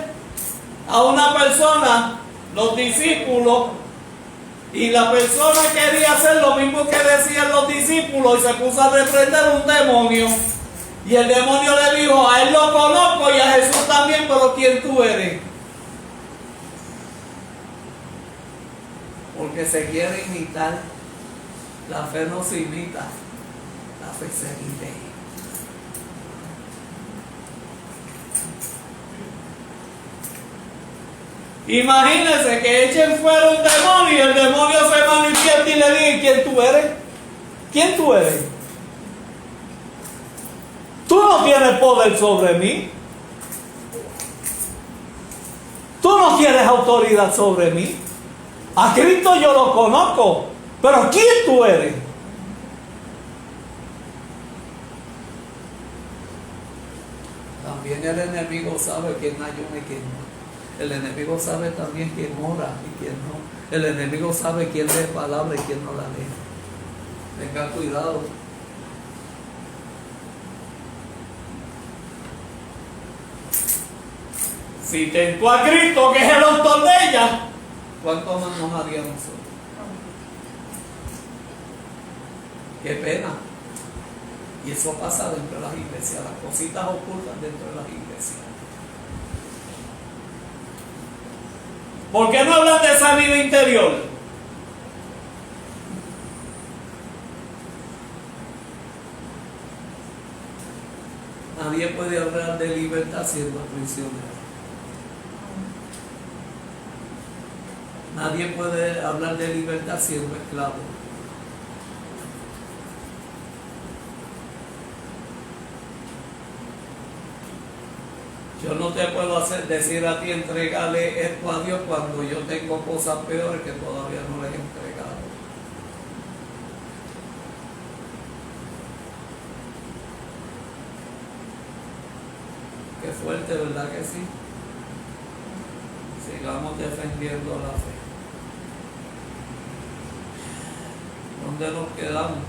a una persona, los discípulos, y la persona quería hacer lo mismo que decían los discípulos y se puso a reprender un demonio. Y el demonio le dijo, a él lo conozco y a Jesús también, pero ¿quién tú eres? Porque se quiere imitar. La fe no se imita, la fe se vive. Imagínense que echen fuera un demonio y el demonio se manifiesta y le dice, ¿quién tú eres? ¿Quién tú eres? Tú no tienes poder sobre mí. Tú no tienes autoridad sobre mí. A Cristo yo lo conozco, pero ¿quién tú eres? También el enemigo sabe quién ayuna y quién no. El enemigo sabe también quién ora y quién no. El enemigo sabe quién lee palabra y quién no la lee. Tenga cuidado. Si tentó a Cristo, que es el autor de ella, ¿cuánto más nos haría nosotros? Qué pena. Y eso pasa dentro de las iglesias, las cositas ocultas dentro de las iglesias. ¿Por qué no hablan de esa vida interior? Nadie puede hablar de libertad siendo prisionero. Nadie puede hablar de libertad siendo esclavo. Yo no te puedo decir a ti, entregale esto a Dios cuando yo tengo cosas peores que todavía no les he entregado. Qué fuerte, ¿verdad que sí? Sigamos defendiendo la fe. ¿Dónde nos quedamos?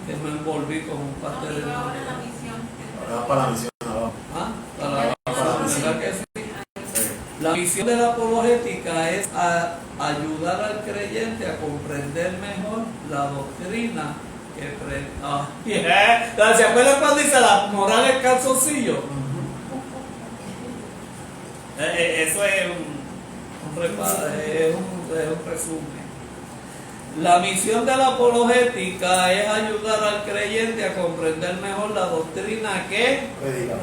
Que me envolví con un pastel de ahora la misión. Ahora para la misión, ahora. ¿Ah? La misión de la apologética es ayudar al creyente a comprender mejor la doctrina que ¿Se acuerdan cuando dice la moral del calzoncillo? Eso es un resumen. La misión de la apologética es ayudar al creyente a comprender mejor la doctrina que Predica.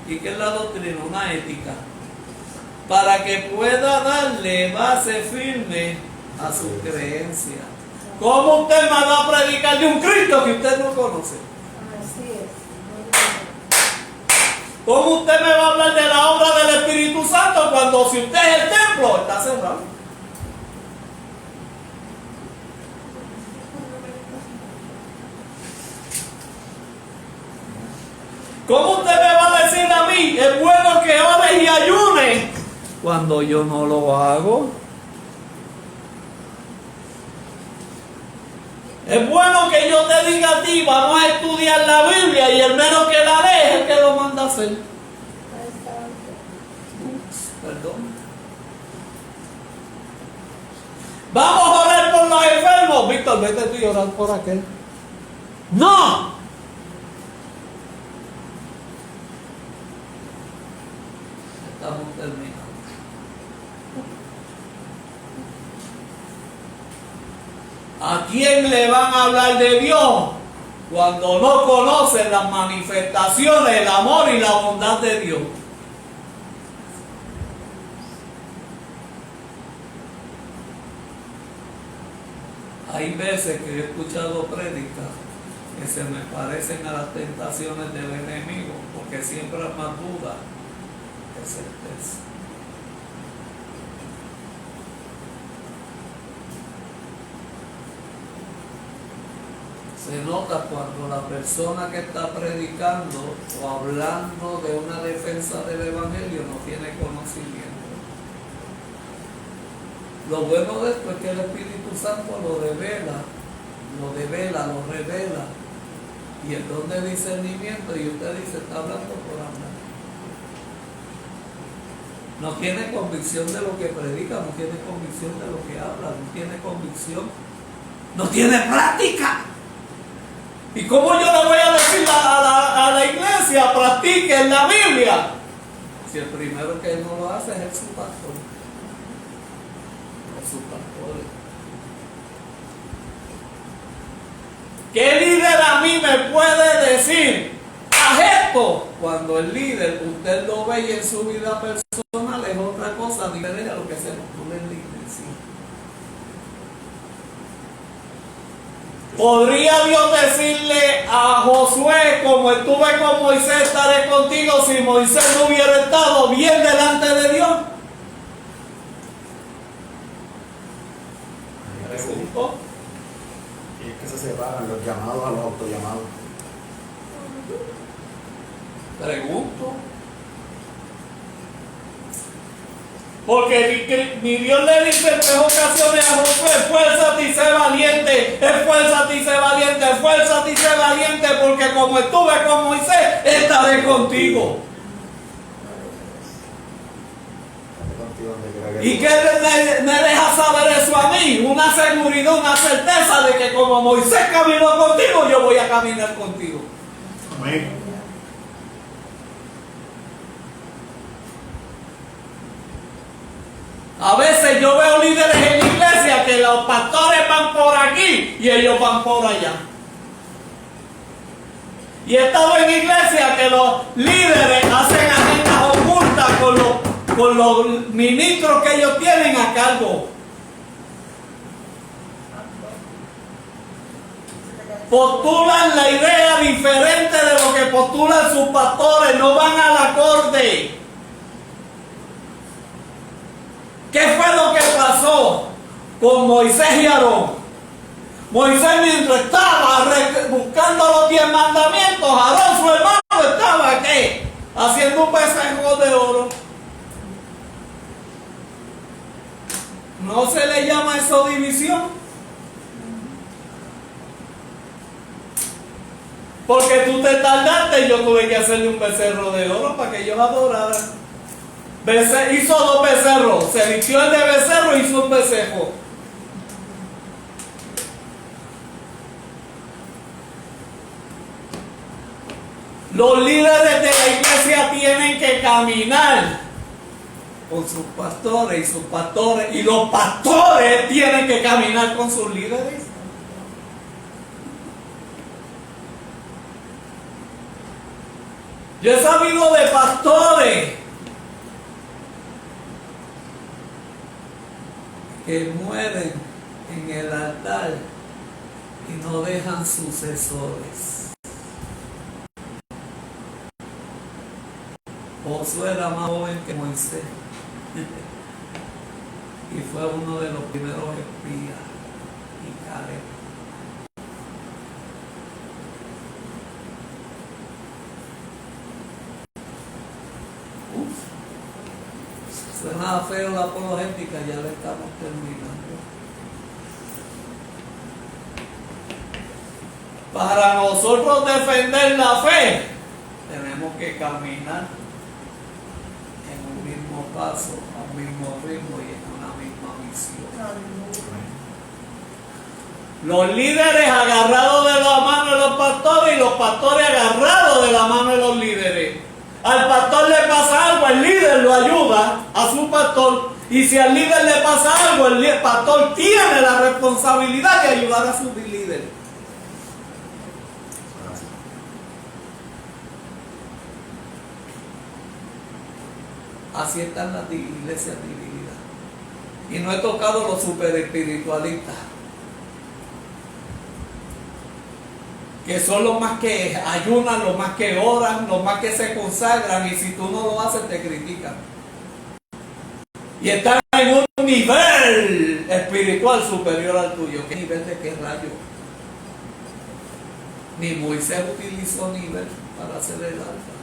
¿Y qué es la doctrina? Una ética. Para que pueda darle base firme a su creencia. ¿Cómo usted me va a predicar de un Cristo que usted no conoce? Así es. ¿Cómo usted me va a hablar de la obra del Espíritu Santo cuando si usted es el templo está cerrado? ¿Cómo usted me va a decir a mí, es bueno que ores y ayunes, cuando yo no lo hago? Es bueno que yo te diga a ti, vamos a estudiar la Biblia y el menos que la lee es el que lo manda a hacer. Ups, perdón. Vamos a orar por los enfermos. Víctor, vete tú y orar por aquel. ¡No! Estamos terminando. ¿A quién le van a hablar de Dios cuando no conocen las manifestaciones, el amor y la bondad de Dios? Hay veces que he escuchado prédicas que se me parecen a las tentaciones del enemigo, porque siempre hay más duda que certeza. Se nota cuando la persona que está predicando o hablando de una defensa del Evangelio no tiene conocimiento. Lo bueno de esto es que el Espíritu Santo lo revela. Y el don de discernimiento, y usted dice, está hablando por hablar. No tiene convicción de lo que predica, no tiene convicción de lo que habla, no tiene convicción, no tiene práctica. ¿Y cómo yo le voy a decir a la iglesia, practiquen la Biblia? Si el primero que no lo hace es su pastor. Es su pastor. ¿Qué líder a mí me puede decir? Haz esto. Cuando el líder, usted lo ve y en su vida personal es otra cosa diferente a lo que se nos pone en la iglesia. ¿Podría Dios decirle a Josué, como estuve con Moisés, estaré contigo, si Moisés no hubiera estado bien delante de Dios? Pregunto. Y es que se separan los llamados a los autollamados. Pregunto. Porque mi Dios le dice en 3 ocasiones a Josué, esfuérzate y sé valiente, esfuérzate y sé valiente, esfuérzate y sé valiente, porque como estuve con Moisés, estaré contigo. ¿Y qué me deja saber eso a mí? Una seguridad, una certeza de que como Moisés caminó contigo, yo voy a caminar contigo. Amén. A veces yo veo líderes en la iglesia que los pastores van por aquí y ellos van por allá. Y he estado en iglesia que los líderes hacen agendas ocultas con los ministros que ellos tienen a cargo. Postulan la idea diferente de lo que postulan sus pastores, no van al acorde. ¿Qué fue lo que pasó con Moisés y Aarón? Moisés, mientras estaba buscando los 10 mandamientos, Aarón, su hermano, estaba ¿qué? Haciendo un becerro de oro. ¿No se le llama eso división? Porque tú te tardaste y yo tuve que hacerle un becerro de oro para que ellos adoraran. Hizo 2 becerros, se vistió el de becerro y hizo un becerro. Los líderes de la iglesia tienen que caminar con sus pastores y los pastores tienen que caminar con sus líderes. Yo he sabido de pastores que mueren en el altar y no dejan sucesores. Josué era más joven que Moisés y fue uno de los primeros espías, y Caleb. Suena feo la apologética, ya le estamos terminando. Para nosotros defender la fe, tenemos que caminar en un mismo paso, a un mismo ritmo y en una misma misión. Los líderes agarrados de la mano de los pastores y los pastores agarrados de la mano de los líderes. Al pastor le pasa algo, el líder lo ayuda a su pastor, y si al líder le pasa algo, el pastor tiene la responsabilidad de ayudar a su líder. Así están las iglesias divididas. Y no he tocado los super espiritualistas, que son los más que ayunan, los más que oran, los más que se consagran, y si tú no lo haces te critican. Y están en un nivel espiritual superior al tuyo. ¿Qué nivel de qué rayo? Ni Moisés utilizó nivel para hacer el alfa.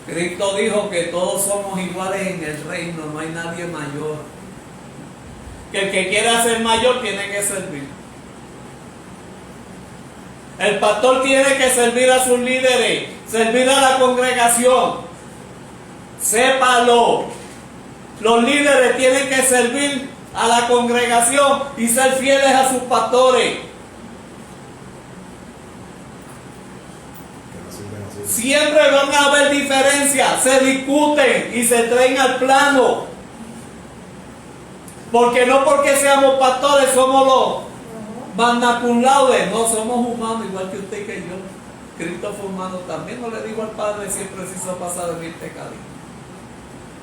Cristo dijo que todos somos iguales en el reino, no hay nadie mayor. Que el que quiera ser mayor tiene que servir. El pastor tiene que servir a sus líderes, servir a la congregación. Sépalo. Los líderes tienen que servir a la congregación y ser fieles a sus pastores. Siempre van a haber diferencias, se discuten y se traen al plano. Porque no porque seamos pastores somos los magna cum laude, no, somos humanos igual que usted y que yo. Cristo fue humano también, no le digo al Padre siempre se hizo pasar de mí pecado.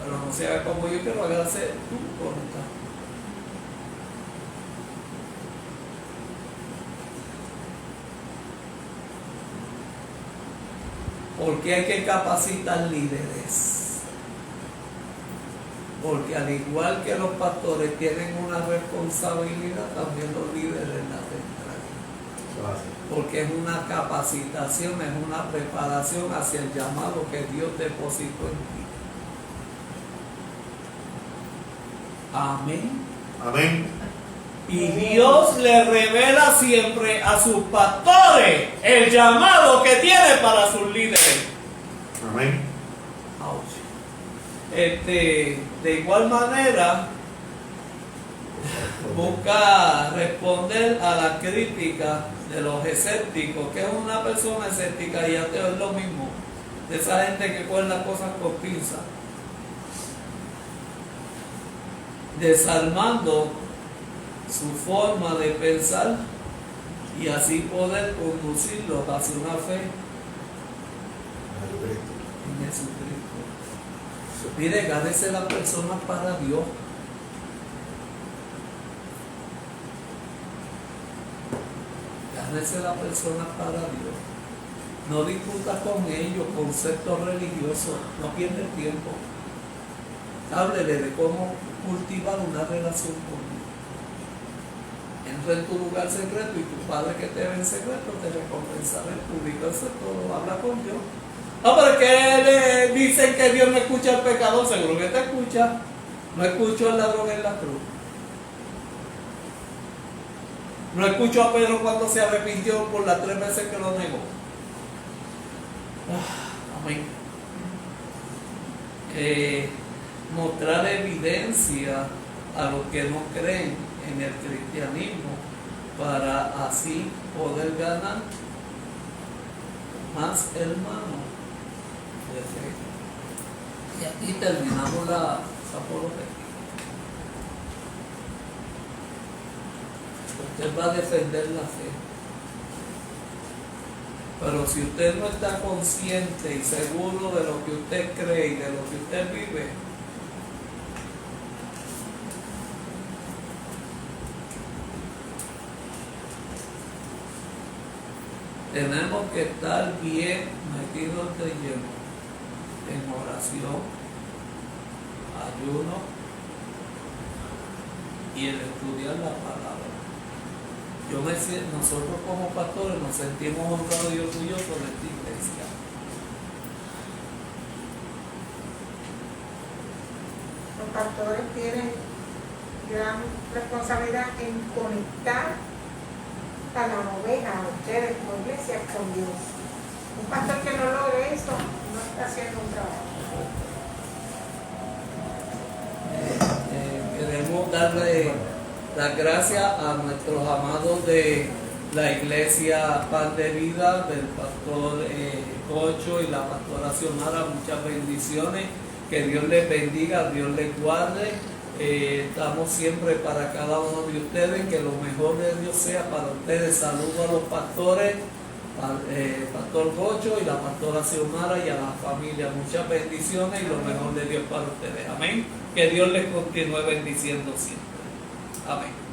Pero no se haga como yo quiero, hágase tu voluntad. Porque hay que capacitar líderes. Porque al igual que los pastores tienen una responsabilidad, también los líderes la tendrán. Porque es una capacitación, es una preparación hacia el llamado que Dios depositó en ti. Amén. Amén. Y Dios le revela siempre a sus pastores el llamado que tiene para sus líderes. Amén. De igual manera, busca responder a la crítica de los escépticos, que es una persona escéptica y ateo es lo mismo, de esa gente que coge las cosas con pinza, desarmando su forma de pensar y así poder conducirlos hacia una fe en Jesucristo. Mire, gánese las personas para Dios. Gánese las personas para Dios. No discuta con ellos conceptos religiosos, no pierda el tiempo. Háblele de cómo cultivar una relación con Dios. Entra en tu lugar secreto y tu Padre que te ve en secreto te recompensará en público. Eso es todo, habla con Dios. No, pero que le dicen que Dios no escucha al pecador, seguro que te escucha. No escuchó el ladrón en la cruz. No escuchó a Pedro cuando se arrepintió por las 3 veces que lo negó. Amén. Mostrar evidencia a los que no creen en el cristianismo para así poder ganar más hermanos de fe. Y aquí terminamos la apologética. Usted va a defender la fe. Pero si usted no está consciente y seguro de lo que usted cree y de lo que usted vive, tenemos que estar bien metidos de lleno en oración, ayuno y en estudiar la palabra. Nosotros como pastores nos sentimos honrados y orgullosos de esta iglesia. Los pastores tienen gran responsabilidad en conectar a la oveja, a ustedes como iglesia, con Dios. Un pastor que no logre eso no está haciendo un trabajo. Queremos darle las gracias a nuestros amados de la iglesia Pan de Vida, del pastor Cocho y la pastora Xiomara. Muchas bendiciones, que Dios les bendiga, Dios les guarde. Estamos siempre para cada uno de ustedes, que lo mejor de Dios sea para ustedes. Saludo a los pastores, pastor Cocho y la pastora Xiomara, y a la familia. Muchas bendiciones y lo mejor de Dios para ustedes. Amén. Que Dios les continúe bendiciendo siempre. Amén.